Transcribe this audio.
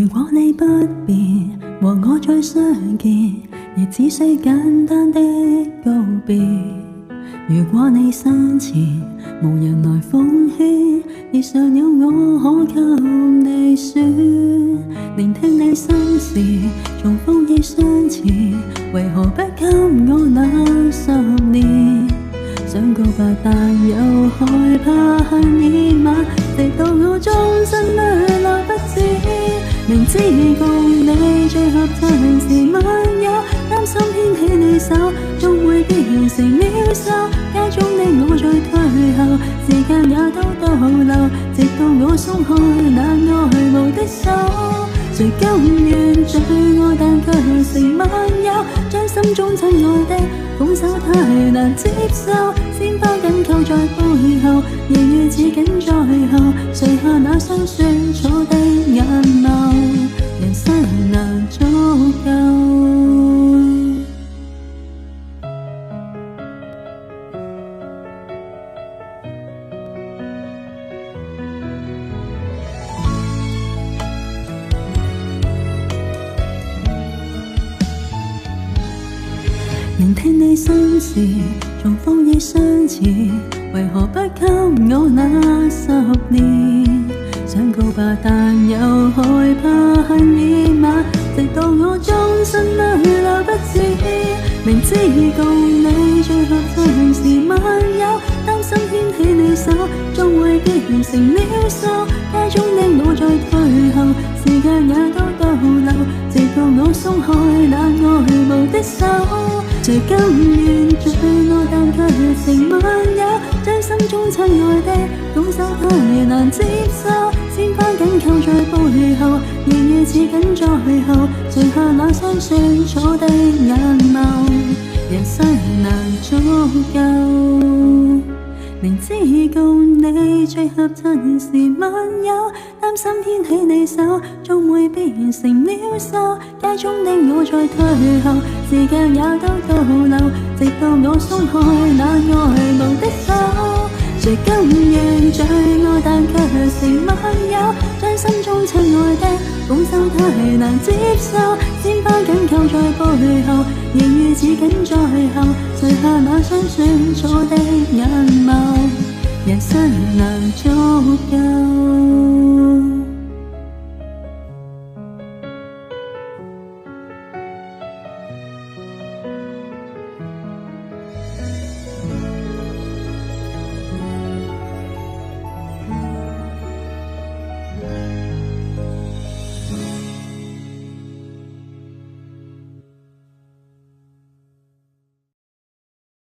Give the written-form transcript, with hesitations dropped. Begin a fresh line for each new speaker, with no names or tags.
果你不便和我再相見，亦只需簡單的告別。如果你生前無人來奉勸，遇上了我可給你說，聆聽你心事，重複憶相似，為何不給我那10年？想告白但又害怕向你罵，直到我終身都來不及。明知共你最合襯時密友，擔心牽起你手終會變成渺小。街中的我在退後，時間也都倒流，直到我鬆開那愛慕的手。誰甘願最愛但卻成密友，將心中親愛的拱手太難接受。鮮花緊扣在背後，夜雨似緊在後，垂下那雙酸楚的眼眸，人生難足夠。聆聽你心事，重複憶相似，為何不給我那10年？想告白但又害怕向你罵，直到我終身都來不及。明知共你最合襯時密友，擔心牽起你手終會變成渺小。街中的我在退後，時間也都倒流，直到我鬆開那愛慕的手。誰甘願最愛但卻成密友，將心中親愛的拱手太難接受。鮮花緊扣在背後，夜雨似緊在後，垂下那雙酸楚的眼眸，人生難足夠。明知共你最合襯時密友，擔心牽起你手終會變成渺小。街中的我在退後，時間也都倒流，直到我鬆開那愛慕的手。誰甘願最愛但卻成密友，將心中親愛的拱手太難接受。鮮花緊扣在背後，夜雨似緊在後，垂下那雙酸楚的眼眸，人生難足夠。